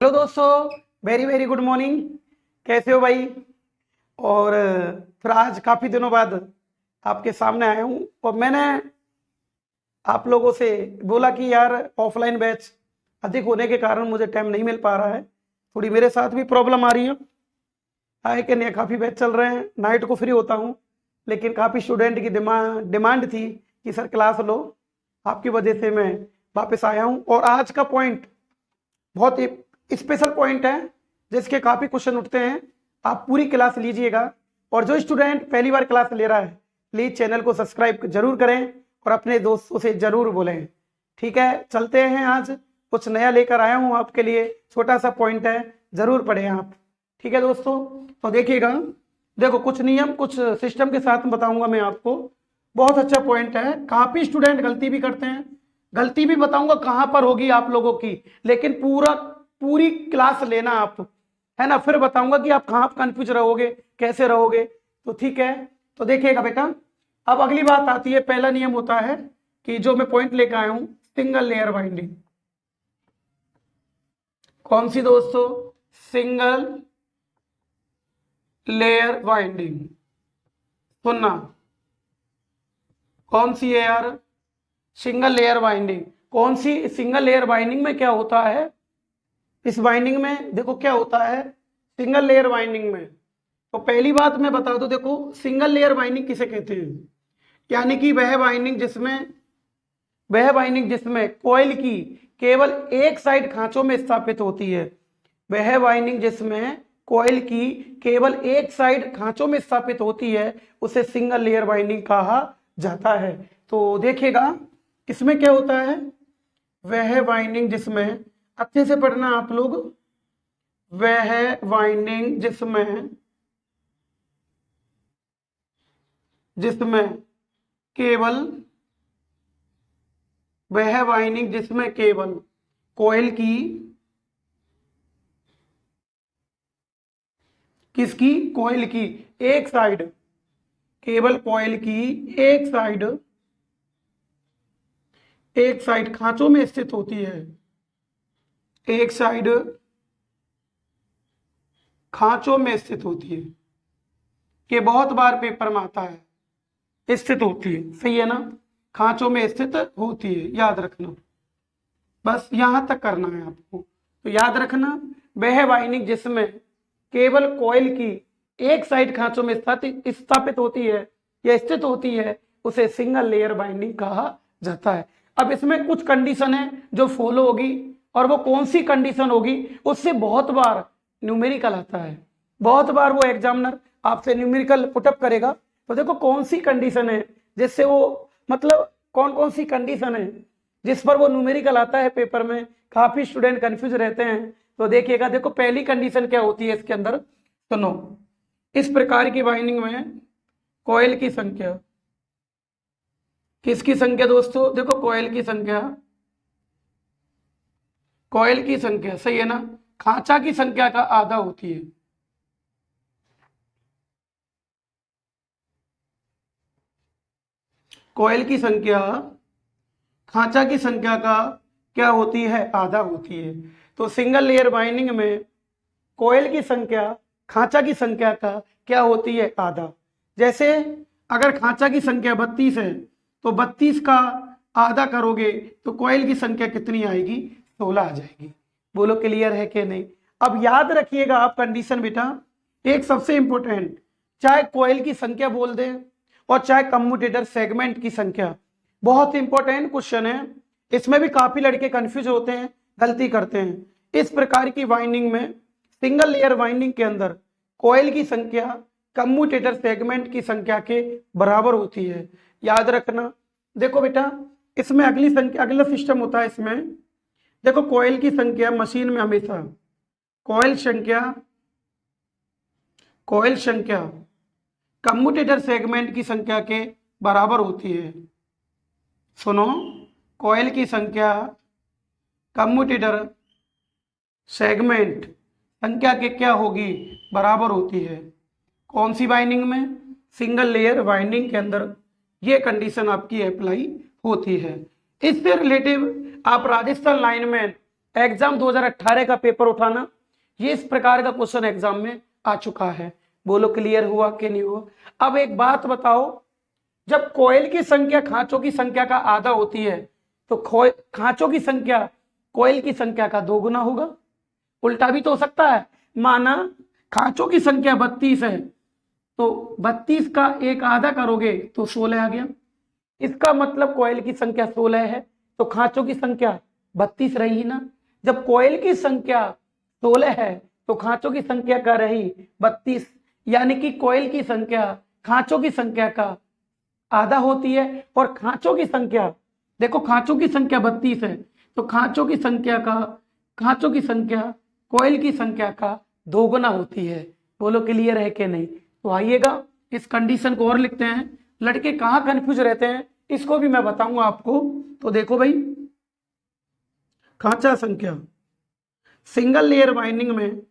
Hello दोस्तों, very very good morning. कैसे हो भाई? और फिर आज काफ़ी दिनों बाद आपके सामने आया हूँ और मैंने आप लोगों से बोला कि यार ऑफलाइन बैच अधिक होने के कारण मुझे टाइम नहीं मिल पा रहा है। थोड़ी मेरे साथ भी प्रॉब्लम आ रही है। आए कि नहीं, काफ़ी बैच चल रहे हैं, नाइट को फ्री होता हूँ, लेकिन काफ़ी स्टूडेंट की डिमांड थी कि सर क्लास लो। आपकी वजह से मैं वापस आया हूँ और आज का पॉइंट बहुत ही स्पेशल पॉइंट है जिसके काफ़ी क्वेश्चन उठते हैं। आप पूरी क्लास लीजिएगा और जो स्टूडेंट पहली बार क्लास ले रहा है प्लीज़ चैनल को सब्सक्राइब जरूर करें और अपने दोस्तों से जरूर बोलें। ठीक है, चलते हैं। आज कुछ नया लेकर आया हूँ आपके लिए, छोटा सा पॉइंट है, जरूर पढ़ें आप। ठीक है दोस्तों, तो देखिएगा। देखो, कुछ नियम कुछ सिस्टम के साथ बताऊंगा मैं आपको। बहुत अच्छा पॉइंट है। काफ़ी स्टूडेंट गलती भी करते हैं, गलती भी बताऊंगा कहां पर होगी आप लोगों की, लेकिन पूरी क्लास लेना आप, है ना। फिर बताऊंगा कि आप कहां कंफ्यूज रहोगे, कैसे रहोगे। तो ठीक है, तो देखिएगा बेटा। अब अगली बात आती है, पहला नियम होता है कि जो मैं पॉइंट लेकर आया हूं, सिंगल लेयर बाइंडिंग। कौन सी दोस्तों? Single layer binding. सुनना, कौन सी है यार? Single layer binding. कौन सी? सिंगल लेयर बाइंडिंग में क्या होता है? इस बाइंडिंग में देखो क्या होता है सिंगल लेयर बाइंडिंग में। तो पहली बात मैं बता दूं, देखो सिंगल लेयर बाइंडिंग किसे कहते हैं। यानी कि वह बाइंडिंग जिसमें कॉइल की केवल एक साइड खांचों में स्थापित होती है। वह बाइंडिंग जिसमें कॉइल की केवल एक साइड खांचों में स्थापित होती है उसे सिंगल लेयर बाइंडिंग कहा जाता है। तो देखिएगा इसमें क्या होता है। वह बाइंडिंग जिसमें, अच्छे से पढ़ना आप लोग, वह बाइंडिंग जिसमें जिसमें केवल वह बाइंडिंग जिसमें केवल कॉइल की, किसकी? कॉइल की एक साइड, केवल कॉइल की एक साइड खांचों में स्थित होती है। एक साइड खांचों में स्थित होती है। ये बहुत बार पेपर में आता है, स्थित होती है, सही है ना। खांचों में स्थित होती है, याद रखना। बस यहां तक करना है आपको। तो याद रखना, वह बाइंडिंग जिसमें केवल कॉइल की एक साइड खांचों में स्थापित होती है या स्थित होती है उसे सिंगल लेयर बाइंडिंग कहा जाता है। अब इसमें कुछ कंडीशन है जो फॉलो होगी, और वो कौन सी कंडीशन होगी उससे बहुत बार न्यूमेरिकल आता है। बहुत बार वो एग्जामिनर आपसे न्यूमेरिकल पुटअप करेगा। तो देखो कौन सी कंडीशन है जिससे वो, मतलब कौन कौन सी कंडीशन है जिस पर वो न्यूमेरिकल आता है पेपर में। काफी स्टूडेंट कंफ्यूज रहते हैं। तो देखिएगा, देखो पहली कंडीशन क्या होती है इसके अंदर, सुनो। इस प्रकार की बाइंडिंग में कॉइल की संख्या, किसकी संख्या दोस्तों? देखो कॉइल की संख्या, कॉइल की संख्या, सही है ना, खांचा की संख्या का आधा होती है। कॉइल की संख्या खांचा की संख्या का क्या होती है? आधा होती है। तो सिंगल लेयर बाइंडिंग में कॉइल की संख्या खांचा की संख्या का क्या होती है? आधा। जैसे अगर खांचा की संख्या 32 है तो 32 का आधा करोगे तो कॉइल की संख्या कितनी आएगी? 16 आ जाएगी। बोलो क्लियर है कि नहीं? अब याद रखिएगा आप कंडीशन बेटा, एक सबसे इंपॉर्टेंट, चाहे कॉइल की संख्या बोल दे और चाहे कम्यूटेटर सेगमेंट की संख्या, बहुत इंपॉर्टेंट क्वेश्चन है। इसमें भी काफी लड़के कंफ्यूज होते हैं, गलती करते हैं। इस प्रकार की वाइंडिंग में, सिंगल लेयर वाइंडिंग के अंदर कॉइल की संख्या कम्यूटेटर सेगमेंट की संख्या के बराबर होती है। याद रखना। देखो बेटा, इसमें अगला सिस्टम होता है। इसमें देखो कॉइल की संख्या मशीन में हमेशा कॉइल संख्या कम्यूटेटर सेगमेंट की संख्या के बराबर होती है। सुनो, कॉइल की संख्या कम्यूटेटर सेगमेंट संख्या के क्या होगी? बराबर होती है। कौन सी बाइंडिंग में? सिंगल लेयर बाइंडिंग के अंदर ये कंडीशन आपकी अप्लाई होती है। इससे रिलेटिव आप राजस्थान लाइनमैन एग्जाम 2018 का पेपर उठाना, ये इस प्रकार का क्वेश्चन एग्जाम में आ चुका है। बोलो क्लियर हुआ कि नहीं हुआ। अब एक बात बताओ, जब कॉइल की संख्या खांचों की संख्या का आधा होती है तो खांचों की संख्या कॉइल की संख्या का 2 गुना होगा। उल्टा भी तो हो सकता है, माना खांचों की संख्या 32 है तो 32 का एक आधा करोगे तो 16 आ गया। इसका मतलब कॉइल की संख्या 16 है तो खांचों की संख्या 32 रही ही ना। जब कॉइल की संख्या 16 है तो खांचों की संख्या का रही 32, यानी कि कॉइल की संख्या खांचों की संख्या का आधा होती है। और खांचों की संख्या, देखो खांचों की संख्या 32 है तो खांचों की संख्या कॉइल की संख्या का 2 गुना होती है। बोलो क्लियर है कि नहीं। तो आइएगा इस कंडीशन को और लिखते हैं। लड़के कहाँ कंफ्यूज रहते हैं इसको भी मैं बताऊंगा आपको। तो देखो भाई, खांचा संख्या सिंगल लेयर बाइंडिंग में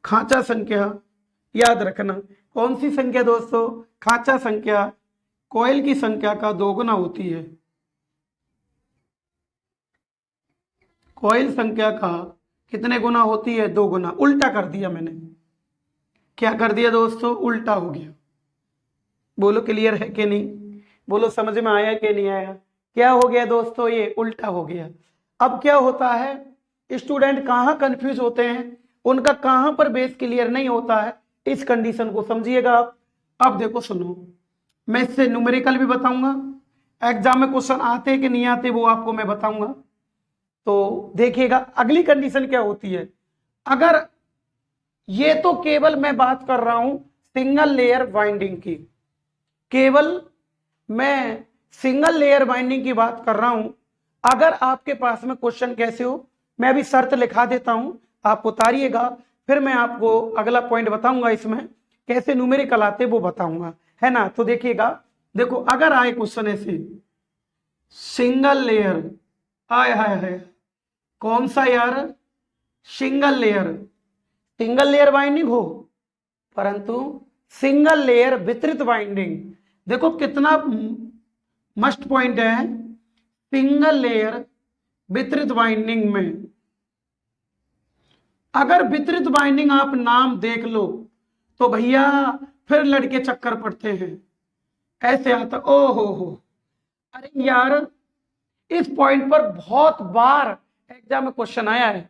खांचा संख्या याद रखना, कौन सी संख्या दोस्तों, खांचा संख्या कॉइल की संख्या का 2 गुना होती है। कॉइल संख्या का कितने गुना होती है, 2 गुना। उल्टा कर दिया मैंने, क्या कर दिया दोस्तों, उल्टा हो गया। बोलो क्लियर है कि नहीं, बोलो समझ में आया कि नहीं आया। क्या हो गया दोस्तों, ये उल्टा हो गया। अब क्या होता है, स्टूडेंट कहाँ कंफ्यूज होते हैं, उनका कहाँ पर बेस क्लियर नहीं होता है, इस कंडीशन को समझिएगा आप। अब देखो सुनो, मैं इससे न्यूमेरिकल भी बताऊंगा, एग्जाम में क्वेश्चन आते हैं कि नहीं आते वो आपको मैं बताऊंगा। तो देखिएगा अगली कंडीशन क्या होती है। अगर ये तो केवल मैं बात कर रहा हूं सिंगल लेयर बाइंडिंग की, केवल मैं सिंगल लेयर बाइंडिंग की बात कर रहा हूं। अगर आपके पास में क्वेश्चन कैसे हो, मैं अभी शर्त लिखा देता हूं, आप उतारिएगा, फिर मैं आपको अगला पॉइंट बताऊंगा, इसमें कैसे न्यूमेरिकल आते वो बताऊंगा, है ना। तो देखिएगा, देखो अगर आए क्वेश्चन ऐसे सिंगल लेयर, आए हाय है कौन सा यार, सिंगल लेयर बाइंडिंग हो, परंतु सिंगल लेयर वितरित बाइंडिंग। देखो कितना मस्ट पॉइंट है, सिंगल लेयर वितरित बाइंडिंग में अगर वितरित बाइंडिंग आप नाम देख लो तो भैया फिर लड़के चक्कर पड़ते हैं, ऐसे आता ओ हो। अरे यार इस पॉइंट पर बहुत बार एग्जाम में क्वेश्चन आया है।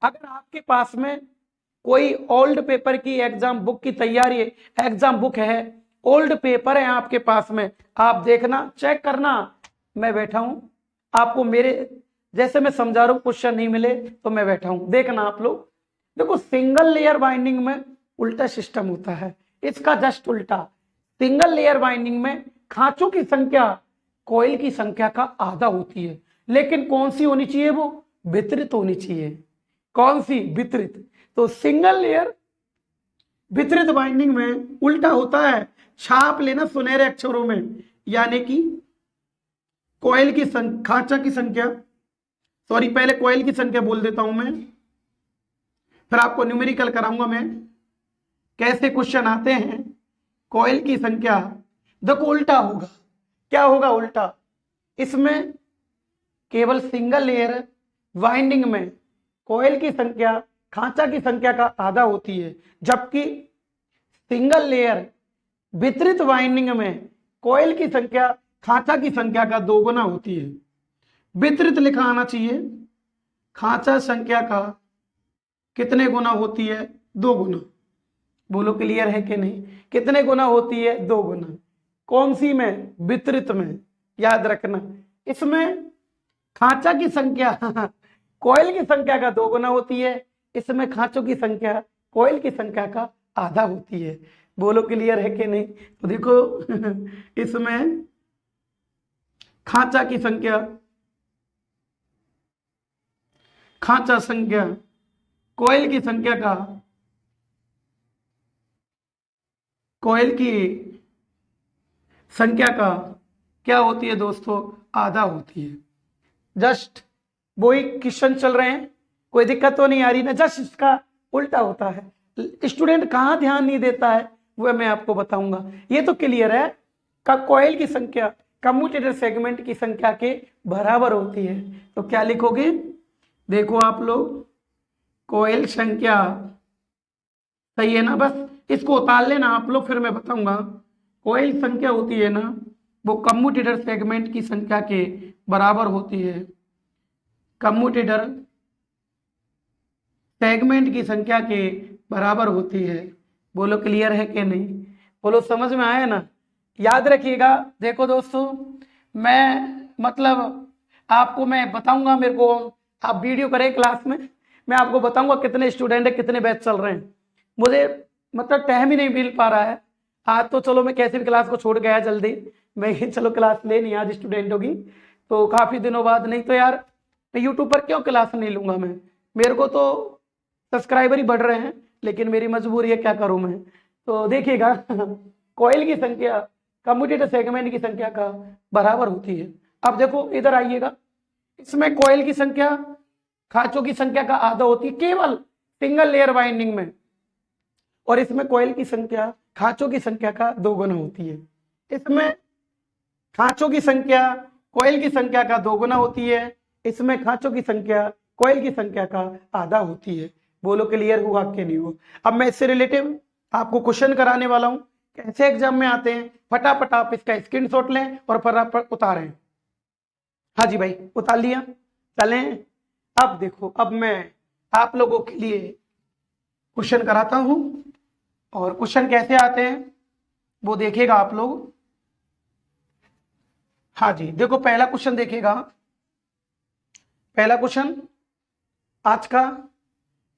अगर आपके पास में कोई ओल्ड पेपर की एग्जाम बुक की तैयारी है, एग्जाम बुक है, ओल्ड पेपर है आपके पास में, आप देखना, चेक करना, मैं बैठा हूं, आपको मेरे जैसे मैं समझा रहा हूं क्वेश्चन नहीं मिले तो मैं बैठा हूं, देखना आप लोग। देखो सिंगल लेयर बाइंडिंग में उल्टा सिस्टम होता है, इसका जस्ट उल्टा। सिंगल लेयर बाइंडिंग में खांचों की संख्या कॉइल की संख्या का आधा होती है, लेकिन कौन सी होनी चाहिए, वो वितरित होनी चाहिए। कौन सी, वितरित। तो सिंगल लेयर वितरित बाइंडिंग में उल्टा होता है, छाप लेना सुनहरे अक्षरों में, यानी कि कॉइल की खांचा की संख्या, सॉरी पहले कॉइल की संख्या बोल देता हूं मैं, फिर आपको न्यूमेरिकल कराऊंगा मैं कैसे क्वेश्चन आते हैं। कॉइल की संख्या, देखो उल्टा होगा, क्या होगा उल्टा, इसमें केवल सिंगल लेयर वाइंडिंग में कॉइल की संख्या खांचा की संख्या का आधा होती है, जबकि सिंगल लेयर वितरित वाइंडिंग में कॉइल की संख्या खांचा की संख्या का 2 गुना होती है। वितरित लिखा आना चाहिए, खांचा संख्या का कितने गुना होती है, 2 गुना। बोलो क्लियर है कि नहीं, कितने गुना होती है, 2 गुना। कौन सी में, वितरित में, याद रखना। इसमें खांचा की संख्या कॉइल की संख्या का 2 गुना होती है, इसमें खांचों की संख्या कॉइल की संख्या का आधा होती है। बोलो क्लियर है कि नहीं। तो देखो इसमें खांचा की संख्या, खांचा संख्या कॉइल की संख्या का, कॉइल की संख्या का क्या होती है दोस्तों, आधा होती है। जस्ट वही क्वेश्चन चल रहे हैं, कोई दिक्कत तो नहीं आ रही ना, जस्ट इसका उल्टा होता है। स्टूडेंट कहाँ ध्यान नहीं देता है वह मैं आपको बताऊंगा। ये तो क्लियर है का कॉइल की संख्या कम्यूटेटर सेगमेंट की संख्या के बराबर होती है, तो क्या लिखोगे, देखो आप लोग, कोयल संख्या, सही है ना। बस इसको उतार लेना आप लोग, फिर मैं बताऊंगा। कोयल संख्या होती है ना, वो कम्यूटेटर सेगमेंट की संख्या के बराबर होती है। कम्यूटेटर सेगमेंट की संख्या के बराबर होती है। बोलो क्लियर है कि नहीं? बोलो समझ में आया ना? याद रखिएगा। देखो दोस्तों, मैं मतलब आपको मैं बताऊंगा, मेरे को आप वीडियो करें क्लास में, मैं आपको बताऊंगा कितने स्टूडेंट है, कितने बैच चल रहे हैं। मुझे मतलब टाइम ही नहीं मिल पा रहा है। आज तो चलो मैं कैसे भी क्लास को छोड़ गया जल्दी, मैं ही चलो क्लास ले नहीं आज स्टूडेंटों की, तो काफ़ी दिनों बाद। नहीं तो यार मैं यूट्यूब पर क्यों क्लास नहीं लूंगा मैं, मेरे को तो सब्सक्राइबर ही बढ़ रहे हैं, लेकिन मेरी मजबूरी है, क्या करूं मैं। तो देखिएगा कोयल की संख्या कम्यूटेटर सेगमेंट की संख्या का बराबर होती है। अब देखो इधर आइएगा, इसमें कोयल की संख्या खांचों की संख्या का आधा होती है केवल सिंगल लेयर बाइंडिंग में, और इसमें कोयल की संख्या खांचों की संख्या का 2 गुना होती है। इसमें खांचों की संख्या कोयल की संख्या का 2 गुना होती है, इसमें खांचों की संख्या कोयल की संख्या का आधा होती है। बोलो क्लियर हुआ कि नहीं हुआ? अब मैं इससे रिलेटिव आपको क्वेश्चन कराने वाला हूं, कैसे एग्जाम में आते हैं, फटाफट आप इसका स्क्रीनशॉट लें और फटाफट उतारें। हाँ जी भाई, उतार लिया, चलें। अब देखो, अब मैं आप लोगों के लिए क्वेश्चन कराता हूं, और क्वेश्चन कैसे आते हैं वो देखिएगा आप लोग। हाँ जी, देखो पहला क्वेश्चन देखिएगा। पहला क्वेश्चन आज का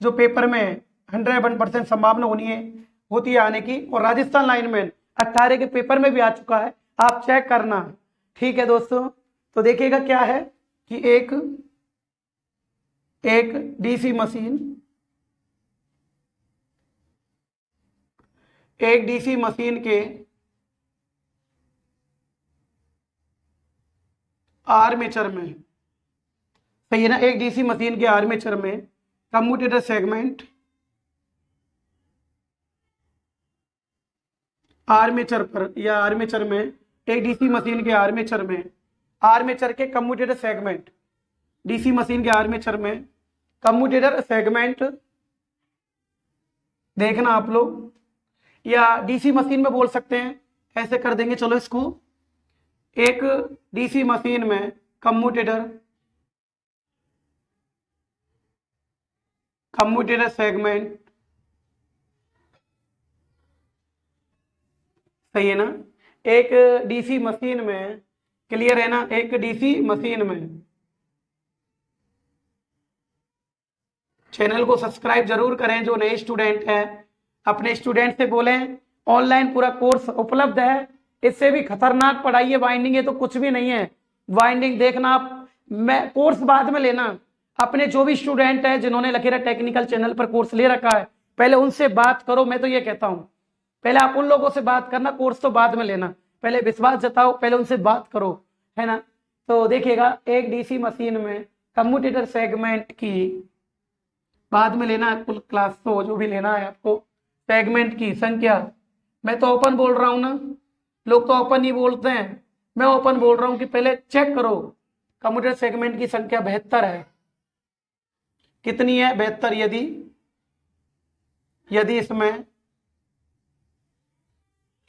जो पेपर में 101% संभावना होती है आने की, और राजस्थान लाइनमैन 18 के पेपर में भी आ चुका है, आप चेक करना। ठीक है दोस्तों, तो देखिएगा क्या है कि एक डीसी मशीन, एक डीसी मशीन के आर्मेचर में, सही है ना, एक डीसी मशीन के आर्मेचर में कम्यूटेटर सेगमेंट, आर्मेचर पर या आर्मेचर में, एक डीसी मशीन के आर्मेचर में, आर्मेचर के कम्यूटेटर सेगमेंट, डीसी मशीन के आर्मेचर में कम्यूटेटर सेगमेंट देखना आप लोग, या डीसी मशीन में बोल सकते हैं, ऐसे कर देंगे चलो इसको। एक डीसी मशीन में कम्यूटेटर सेगमेंट, सही है ना, एक डीसी मशीन में, क्लियर है ना, एक डीसी मशीन में। चैनल को सब्सक्राइब जरूर करें जो नए स्टूडेंट हैं, अपने स्टूडेंट से बोलें ऑनलाइन पूरा कोर्स उपलब्ध है, इससे भी खतरनाक पढ़ाई है बाइंडिंग, ये तो कुछ भी नहीं है। बाइंडिंग देखना आप, मैं कोर्स बाद में लेना, अपने जो भी स्टूडेंट है जिन्होंने लकीरा टेक्निकल चैनल पर कोर्स ले रखा है, पहले उनसे बात करो। मैं तो ये कहता हूं पहले आप उन लोगों से बात करना, कोर्स तो बाद में लेना, पहले विश्वास जताओ, पहले उनसे बात करो, है ना। तो देखिएगा, एक डीसी मशीन में कम्यूटेटर सेगमेंट की, बाद में लेना कुल क्लास तो जो भी लेना है आपको, सेगमेंट की संख्या, मैं तो ओपन बोल रहा हूं ना, लोग तो ओपन ही बोलते हैं, मैं ओपन बोल रहा हूं कि पहले चेक करो। कम्यूटेटर सेगमेंट की संख्या 72 है। कितनी है? 72।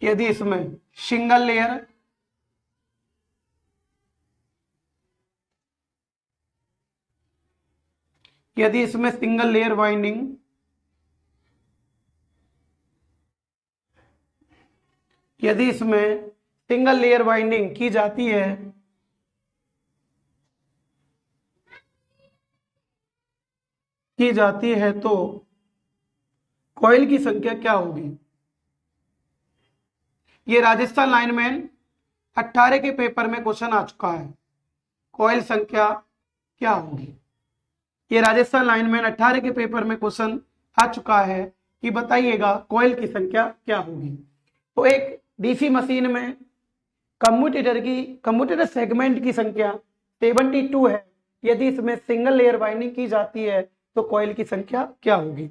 यदि इसमें सिंगल लेयर, यदि इसमें सिंगल लेयर वाइंडिंग, यदि इसमें सिंगल लेयर वाइंडिंग की जाती है तो कॉइल की संख्या क्या होगी? ये राजस्थान लाइनमैन 18 के पेपर में क्वेश्चन आ चुका है, कॉइल संख्या क्या होगी। ये राजस्थान लाइनमैन 18 के पेपर में क्वेश्चन आ चुका है कि बताइएगा कॉइल की संख्या क्या होगी। तो एक डीसी मशीन में कम्यूटेटर सेगमेंट की संख्या 72 है, यदि इसमें सिंगल लेयर वाइंडिंग की जाती है तो कॉइल की संख्या क्या होगी।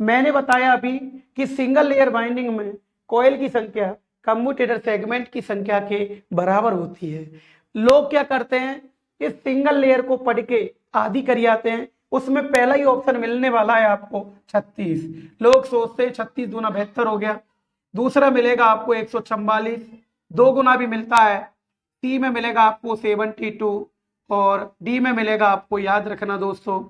मैंने बताया अभी कि सिंगल लेयर वाइंडिंग में कॉइल की संख्या कम्यूटेटर सेगमेंट की संख्या के बराबर होती है। लोग क्या करते हैं, इस सिंगल लेयर को पढ़ के आधी कर आते हैं, उसमें पहला ही ऑप्शन मिलने वाला है आपको 36। लोग सोचते हैं 36 दूना 72 हो गया। दूसरा मिलेगा आपको 144, 2 गुना भी मिलता है। सी में मिलेगा आपको 72 और डी में मिलेगा आपको, याद रखना दोस्तों,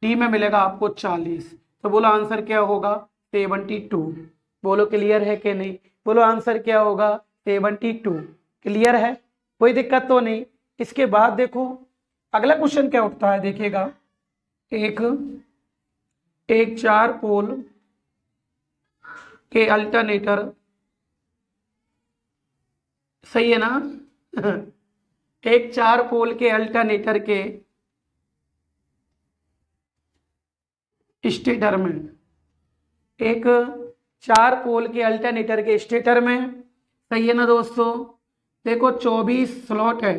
डी में मिलेगा आपको 40। तो बोलो आंसर क्या होगा? 72। बोलो क्लियर है कि नहीं? बोलो आंसर क्या होगा? 72। क्लियर है, कोई दिक्कत तो नहीं। इसके बाद देखो अगला क्वेश्चन क्या उठता है, देखिएगा। एक 4 पोल के अल्टरनेटर, सही है ना? एक 4 पोल के अल्टरनेटर के स्टेटर में, एक 4 पोल के अल्टरनेटर के स्टेटर में, सही है ना दोस्तों? देखो 24 स्लॉट है।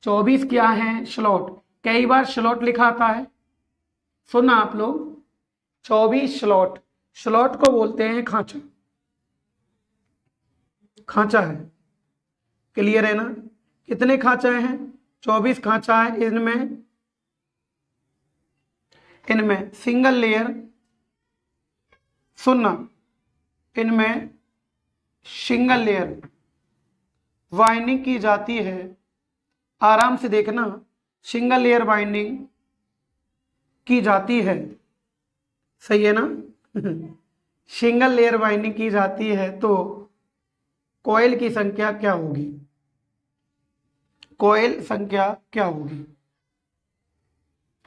24 क्या है? स्लॉट। कई बार स्लॉट लिखा आता है, सुना आप लोग? 24 स्लॉट, स्लॉट को बोलते हैं खांचा। खांचा है, क्लियर है ना? कितने खांचा हैं? 24 खांचा है। इनमें सिंगल लेयर, सुनना, इनमें सिंगल लेयर वाइंडिंग की जाती है। आराम से देखना, सिंगल लेयर वाइंडिंग की जाती है, सही है ना? सिंगल लेयर वाइंडिंग की जाती है तो कॉइल की संख्या क्या होगी? कॉइल संख्या क्या होगी?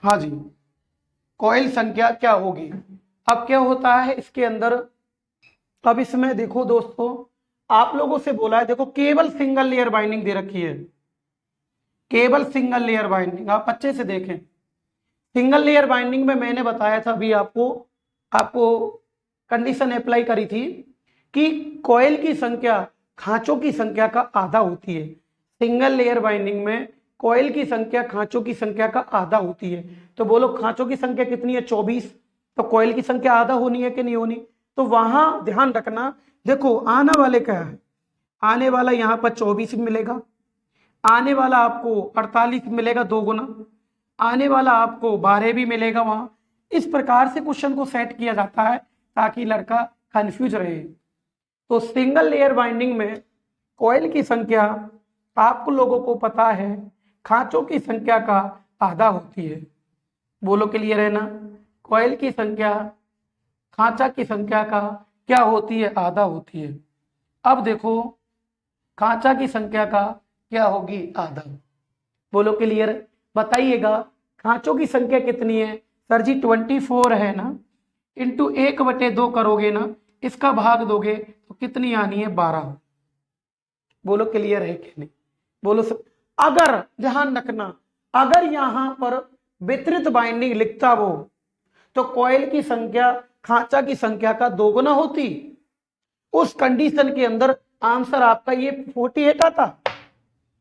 हाँ जी, कॉइल संख्या क्या होगी? अब क्या होता है इसके अंदर, अब इसमें देखो दोस्तों, आप लोगों से बोला है, देखो केवल सिंगल लेयर बाइंडिंग दे रखी है, केवल सिंगल लेयर बाइंडिंग। आप अच्छे से देखें, सिंगल लेयर बाइंडिंग में मैंने बताया था अभी आपको कंडीशन अप्लाई करी थी कि कॉइल की संख्या खांचों की संख्या का आधा होती है। सिंगल लेयर बाइंडिंग में कॉइल की संख्या खांचों की संख्या का आधा होती है। तो बोलो खांचों की संख्या कितनी है? 24। तो कॉइल की संख्या आधा होनी है कि नहीं होनी? तो वहां ध्यान रखना, देखो आने वाले क्या है, आने वाला यहाँ पर 24 मिलेगा, आने वाला आपको 48 मिलेगा 2 गुना, आने वाला आपको 12 भी मिलेगा वहां। इस प्रकार से क्वेश्चन को सेट किया जाता है ताकि लड़का कंफ्यूज रहे। तो सिंगल लेयर बाइंडिंग में कॉइल की संख्या आप लोगों को पता है खांचों की संख्या का आधा होती है। बोलो क्लियर है ना? कॉइल की संख्या खांचा की संख्या का क्या होती है? आधा होती है। अब देखो खांचा की संख्या का क्या होगी? आधा। बोलो क्लियर, बताइएगा खांचों की संख्या कितनी है? सर जी 24 है ना, इंटू 1/2 करोगे ना, इसका भाग दोगे तो कितनी आनी है? 12। बोलो क्लियर है कि नहीं? बोलो सब। अगर ध्यान रखना, अगर यहां पर वितरित बाइंडिंग लिखता वो, तो कॉइल की संख्या खांचा की संख्या का 2 गुना होती। उस कंडीशन के अंदर आंसर आपका ये 48 आता,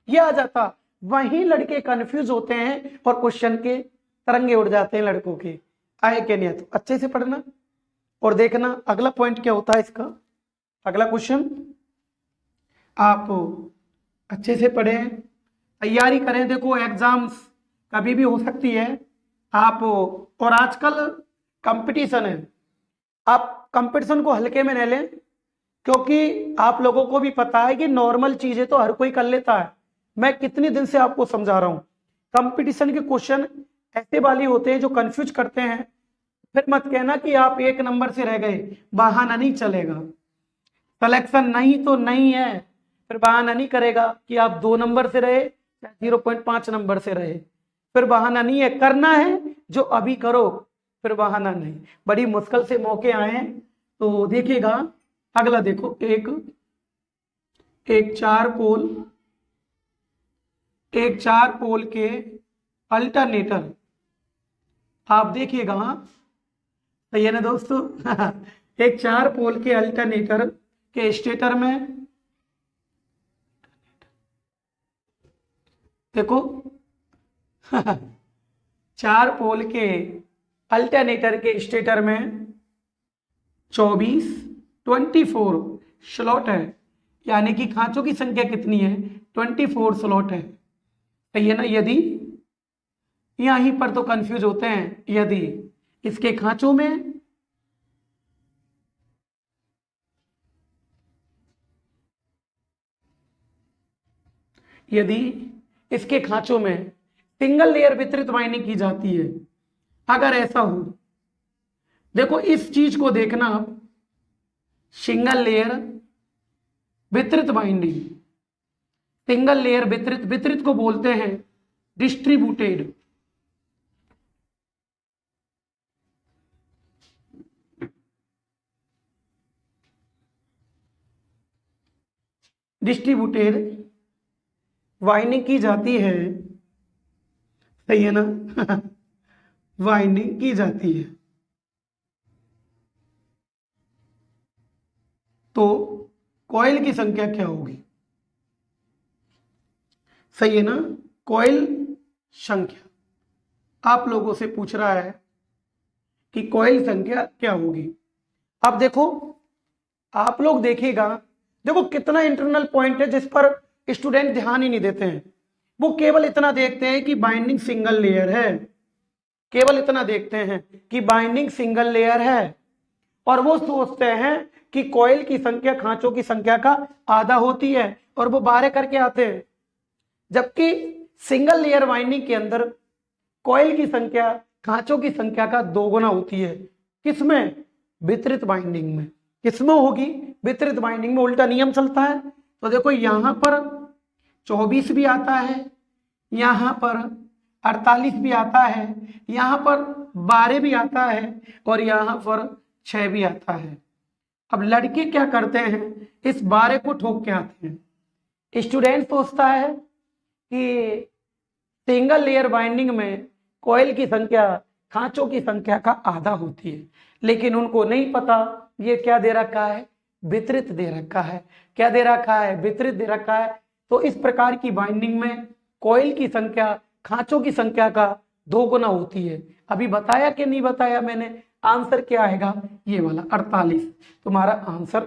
ये आ जाता। वहीं लड़के कंफ्यूज होते हैं और क्वेश्चन के तरंगे उड़ जाते हैं लड़कों के। आए कि नहीं? तो अच्छे से पढ़ना और देखना अगला पॉइंट क्या होता है इसका। अगला क्वेश्चन आप अच्छे से पढ़ें, तैयारी करें। देखो एग्जाम्स कभी भी हो सकती है आप, और आजकल कंपटीशन है, आप कंपटीशन को हल्के में न लें, क्योंकि आप लोगों को भी पता है कि नॉर्मल चीजें तो हर कोई कर लेता है। मैं कितने दिन से आपको समझा रहा हूं, कंपटीशन के क्वेश्चन ऐसे वाले होते हैं जो कंफ्यूज करते हैं। फिर मत कहना कि आप 1 नंबर से रह गए, बहाना नहीं चलेगा। सिलेक्शन नहीं तो नहीं है, फिर बहाना नहीं करेगा कि आप 2 नंबर से रहे या 0.5 नंबर से रहे, फिर बहाना नहीं है। करना है जो अभी करो, फिर बहाना नहीं। बड़ी मुश्किल से मौके आए हैं। तो देखिएगा अगला, देखो एक 4 पोल के अल्टरनेटर, आप देखिएगा, सही है ना दोस्तों? एक 4 पोल के अल्टरनेटर के स्टेटर में देखो 4 पोल के अल्टरनेटर के स्टेटर में 24 स्लॉट है, यानी कि खांचों की संख्या कितनी है? 24 स्लॉट है, सही है ना? यहीं पर तो कंफ्यूज होते हैं। यदि इसके खांचों में सिंगल लेयर वितरित बाइंडिंग की जाती है, अगर ऐसा हो, देखो इस चीज को देखना आप, सिंगल लेयर वितरित बाइंडिंग, सिंगल लेयर वितरित, वितरित को बोलते हैं डिस्ट्रीब्यूटेड। डिस्ट्रीब्यूटेड बाइंडिंग की जाती है, सही है ना बाइंडिंग की जाती है, तो कॉइल की संख्या क्या होगी? सही है ना, कॉइल संख्या आप लोगों से पूछ रहा है कि कॉइल संख्या क्या होगी। अब देखो, आप लोग देखिएगा, देखो कितना इंटरनल पॉइंट है जिस पर स्टूडेंट ध्यान ही नहीं देते हैं। वो केवल इतना देखते हैं कि बाइंडिंग सिंगल लेयर है, केवल इतना देखते हैं कि बाइंडिंग सिंगल लेयर है, और वो सोचते हैं कि कॉइल की संख्या खांचों की संख्या का आधा होती है, और वो बारे करके आते हैं। जबकि सिंगल लेयर बाइंडिंग के अंदर कॉइल की संख्या खांचों की संख्या का 2 गुना होती है। किसमें? वितरित बाइंडिंग में। किसमें होगी? वितरित बाइंडिंग में। उल्टा नियम चलता है। तो देखो यहां पर 24 भी आता है, यहां पर 48 भी आता है, यहां पर 12 भी आता है, और यहां पर 6 भी आता है। अब लड़के क्या करते हैं, इस 12 को ठोक के आते हैं। स्टूडेंट सोचता है कि सिंगल लेयर बाइंडिंग में कॉइल की संख्या खांचों की संख्या का आधा होती है, लेकिन उनको नहीं पता ये क्या दे रखा है, वितरित दे रखा है। क्या दे रखा है? वितरित दे रखा है। तो इस प्रकार की बाइंडिंग में कॉइल की संख्या खांचों की संख्या का 2 गुना होती है। अभी बताया कि नहीं बताया मैंने? आंसर क्या आएगा? ये वाला 48 तुम्हारा आंसर।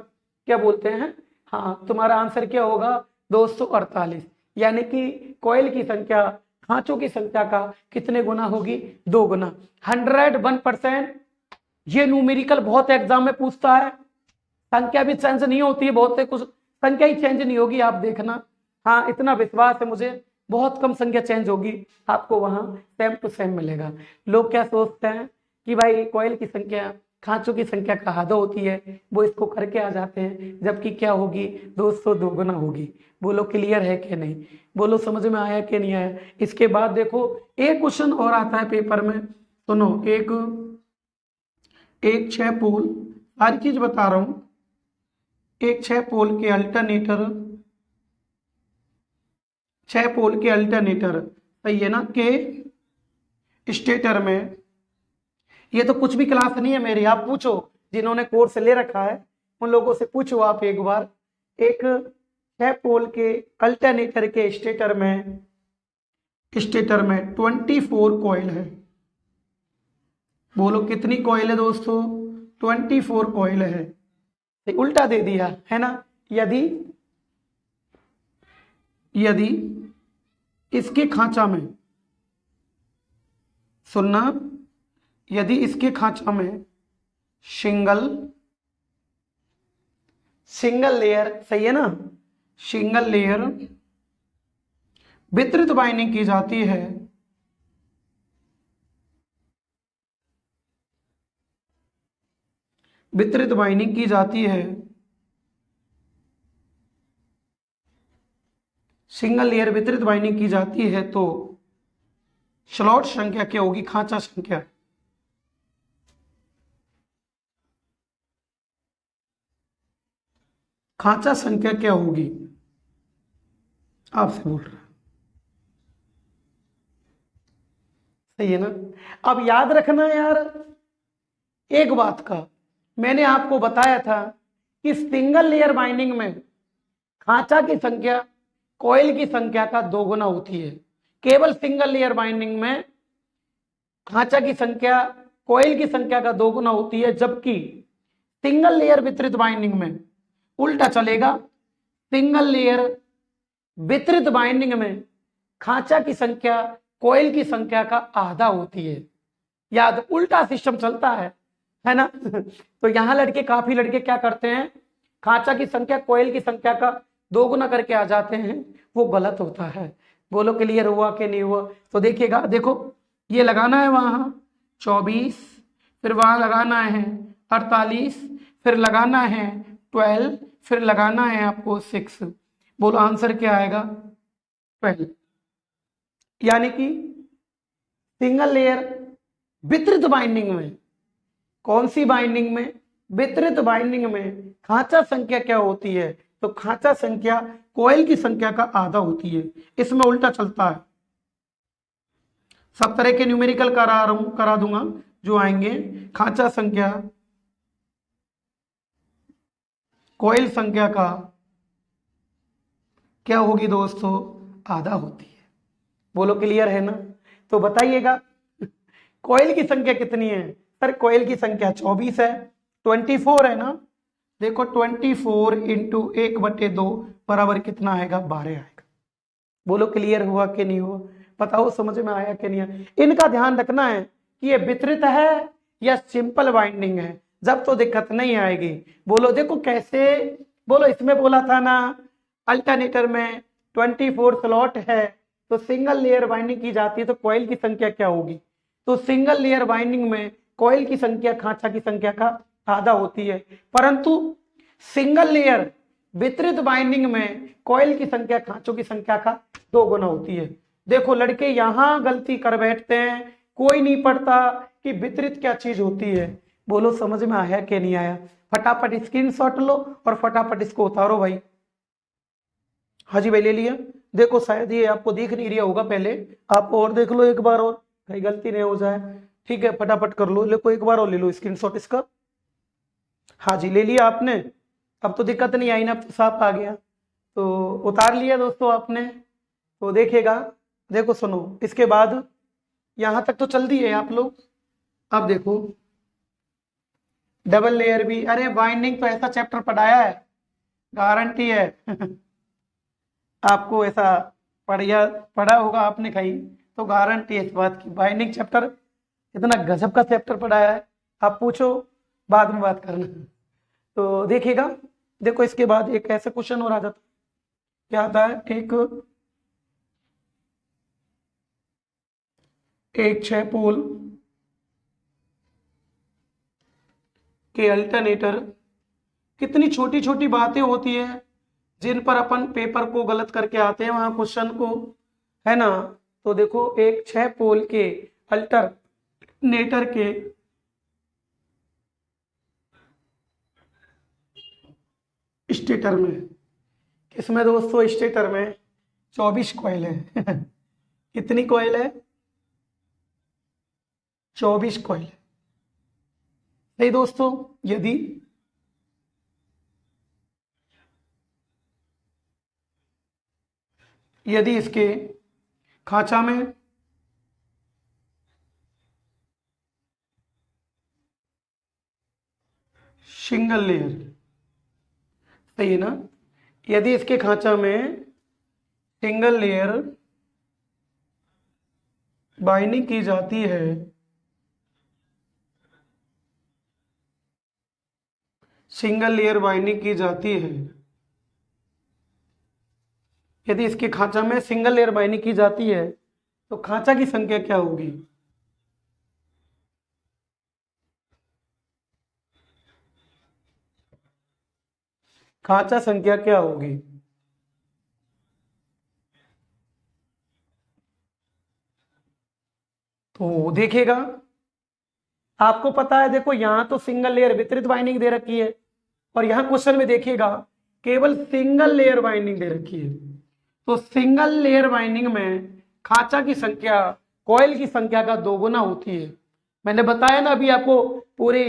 क्या बोलते हैं? हाँ, तुम्हारा आंसर क्या होगा? 248। यानी कि कॉइल की संख्या खांचों की संख्या का कितने गुना होगी? 2 गुना। 101%। ये न्यूमेरिकल बहुत एग्जाम में पूछता है। संख्या भी चेंज नहीं होती है, बहुत से कुछ संख्या ही चेंज नहीं होगी, आप देखना। हाँ, इतना विश्वास है मुझे, बहुत कम संख्या चेंज होगी, आपको वहां सेम टू सेम मिलेगा। लोग क्या सोचते हैं कि भाई कॉइल की संख्या खांचों की संख्या का आधा होती है, वो इसको करके आ जाते हैं, जबकि क्या होगी? 202 गुना होगी। बोलो क्लियर है कि नहीं? बोलो समझ में आया कि नहीं आया? इसके बाद देखो एक क्वेश्चन और आता है पेपर में, सुनो। एक 6 पोल, सारी चीज बता रहा हूं। एक 6 पोल के अल्टरनेटर, 6 पोल के अल्टरनेटर, सही है ना, के स्टेटर में, ये तो कुछ भी क्लास नहीं है मेरी, आप पूछो जिन्होंने कोर्स ले रखा है उन लोगों से पूछो आप एक बार। एक 6 पोल के अल्टरनेटर के स्टेटर में 24 कॉइल है। बोलो कितनी कॉइल है दोस्तों? 24 कॉइल है। उल्टा दे दिया है ना। यदि इसके खांचा में, सुनना, यदि इसके खांचा में सिंगल लेयर, सही है ना, सिंगल लेयर वितरित बाइंडिंग की जाती है, वितरित बाइंडिंग की जाती है, सिंगल लेयर वितरित बाइंडिंग की जाती है, तो स्लॉट संख्या क्या होगी? खांचा संख्या। खांचा संख्या क्या होगी? आपसे बोल रहा, सही है ना। अब याद रखना यार एक बात का, मैंने आपको बताया था कि सिंगल लेयर बाइंडिंग में खांचा की संख्या कॉइल की संख्या का 2 गुना होती है। केवल सिंगल लेयर बाइंडिंग में खांचा की संख्या कॉइल की संख्या का 2 गुना होती है, जबकि सिंगल लेयर वितरित बाइंडिंग में उल्टा चलेगा। सिंगल लेयर वितरित बाइंडिंग में खांचा की संख्या कोयल की संख्या का आधा होती है। याद, उल्टा सिस्टम चलता है ना। तो यहाँ काफी लड़के क्या करते हैं, खांचा की संख्या कोयल की संख्या का 2 गुना करके आ जाते हैं, वो गलत होता है। बोलो क्लियर हुआ कि नहीं हुआ? तो देखिएगा, देखो ये लगाना है वहां 24, फिर वहां लगाना है 48, फिर लगाना है 12, फिर लगाना है आपको 6। बोलो आंसर क्या आएगा? 12। यानी कि सिंगल लेयर वितरित बाइंडिंग में, कौन सी बाइंडिंग में? वितरित बाइंडिंग में खांचा संख्या क्या होती है? तो खांचा संख्या कोयल की संख्या का आधा होती है। इसमें उल्टा चलता है। सब तरह के न्यूमेरिकल करा दूंगा जो आएंगे। खांचा संख्या कोयल संख्या का क्या होगी दोस्तों? आधा होती है। बोलो क्लियर है ना? तो बताइएगा कोयल की संख्या कितनी है? सर कोयल की संख्या 24 है, 24 है ना। देखो 24 इंटू 1/2 बराबर कितना आएगा? 12 आएगा। बोलो क्लियर हुआ कि नहीं हुआ? बताओ समझ में आया कि नहीं आया? इनका ध्यान रखना है कि ये वितरित है या सिंपल बाइंडिंग है, जब तो दिक्कत नहीं आएगी। बोलो देखो कैसे, बोलो इसमें बोला था ना अल्टरनेटर में 24 स्लॉट है, तो सिंगल लेयर बाइंडिंग की जाती है, तो कॉइल की संख्या क्या होगी? तो सिंगल लेयर बाइंडिंग में कॉइल की संख्या खांचा की संख्या का आधा होती है, परंतु सिंगल लेयर वितरित बाइंडिंग में कॉइल की संख्या खांचों की संख्या का 2 गुना होती है। देखो लड़के यहां गलती कर बैठते हैं, कोई नहीं पढ़ता कि वितरित क्या चीज होती है। बोलो समझ में आया कि नहीं आया? फटाफट स्क्रीनशॉट लो और फटाफट इसको उतारो भाई। हाँ जी भाई ले लिया। देखो शायद ये आपको दिख नहीं रहा होगा, पहले आप और देख लो एक बार, और कहीं गलती नहीं हो जाए। ठीक है फटाफट कर लो, लेको एक बार और ले लो स्क्रीनशॉट इसका। हाँ जी ले लिया आपने, अब तो दिक्कत नहीं आई ना, अब तो साफ आ गया। तो उतार लिया दोस्तों आपने। तो देखिएगा, देखो सुनो, इसके बाद यहां तक तो चल दी है आप लोग। अब देखो डबल लेयर भी, अरे बाइंडिंग तो ऐसा चैप्टर पढ़ाया है, गारंटी है आपको ऐसा पढ़ा होगा आपने कहीं, तो गारंटी है इस बात की। बाइंडिंग चैप्टर इतना गजब का चैप्टर पढ़ाया है, आप पूछो बाद में बात करना। तो देखिएगा, देखो इसके बाद एक ऐसा क्वेश्चन और आ जाता है, क्या आता है, एक 6 पोल के अल्टरनेटर, कितनी छोटी छोटी बातें होती है जिन पर अपन पेपर को गलत करके आते हैं वहां क्वेश्चन को, है ना। तो देखो एक 6 पोल के अल्टरनेटर के स्टेटर में, किसमें दोस्तों? स्टेटर में 24 कॉइल है। कितनी कॉइल है? 24 कॉइल। सही दोस्तों, यदि इसके खांचा में सिंगल लेयर, सही है ना, यदि इसके खांचा में सिंगल लेयर बाइंडिंग की जाती है, सिंगल लेयर बाइंडिंग की जाती है, यदि इसके खांचा में सिंगल लेयर बाइंडिंग की जाती है, तो खांचा की संख्या क्या होगी? खांचा संख्या क्या होगी? तो देखिएगा, आपको पता है, देखो यहां तो सिंगल लेयर वितरित बाइंडिंग दे रखी है, और यहां क्वेश्चन में देखिएगा केवल सिंगल लेयर बाइंडिंग दे रखी है। तो सिंगल लेयर बाइंडिंग में खांचा की संख्या कॉइल की संख्या का 2 गुना होती है। मैंने बताया ना अभी आपको पूरे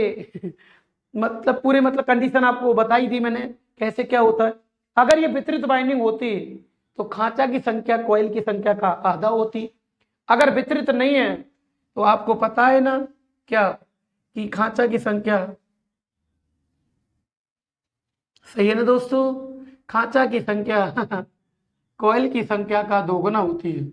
मतलब कंडीशन आपको बताई थी मैंने, कैसे क्या होता है। अगर ये वितरित बाइंडिंग होती तो खांचा की संख्या कॉइल की संख्या का आधा होती। अगर वितरित नहीं है तो आपको पता है ना क्या, कि खांचा की संख्या, सही है ना दोस्तों, खांचा की संख्या कॉइल की संख्या का 2 गुना होती है।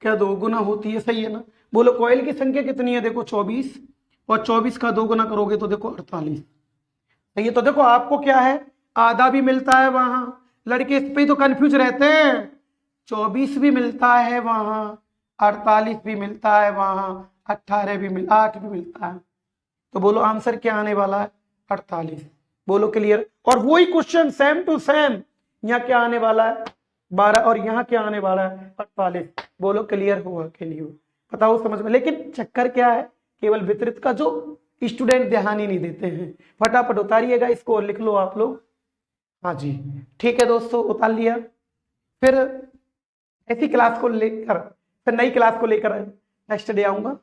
क्या 2 गुना होती है, सही है ना। बोलो कॉइल की संख्या कितनी है, देखो 24, और 24 का 2 गुना करोगे तो देखो 48। सही है, तो देखो आपको क्या है, आधा भी मिलता है वहां, लड़के इस पे तो कंफ्यूज रहते हैं, 24 भी मिलता है वहां, 48 भी मिलता है वहां, 18 भी 8 भी मिलता है। तो बोलो आंसर क्या आने वाला है, 48। बोलो क्लियर। और वही क्वेश्चन सेम टू सेम यहाँ क्या आने वाला है, 12, और यहाँ क्या आने वाला है, 48। बोलो क्लियर हुआ कि नहीं हुआ, बताओ समझ में। लेकिन चक्कर क्या है, केवल वितरित का जो स्टूडेंट ध्यान ही नहीं देते हैं। फटाफट उतारिएगा इसको और लिख लो आप लोग। हाँ जी, ठीक है दोस्तों, उतार लिया। फिर ऐसी क्लास को लेकर, फिर नई क्लास को लेकर नेक्स्ट डे आऊंगा,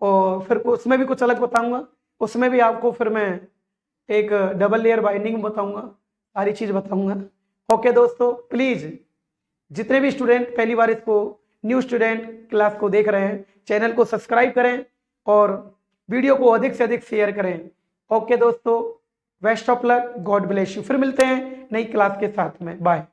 और फिर उसमें भी कुछ अलग बताऊंगा। उसमें भी आपको फिर मैं एक डबल लेयर बाइंडिंग बताऊंगा, सारी चीज बताऊंगा। ओके दोस्तों, प्लीज जितने भी स्टूडेंट पहली बार इसको न्यू स्टूडेंट क्लास को देख रहे हैं, चैनल को सब्सक्राइब करें और वीडियो को अधिक से अधिक शेयर करें। ओके दोस्तों, best of luck, God bless you. फिर मिलते हैं नई क्लास के साथ में, बाय।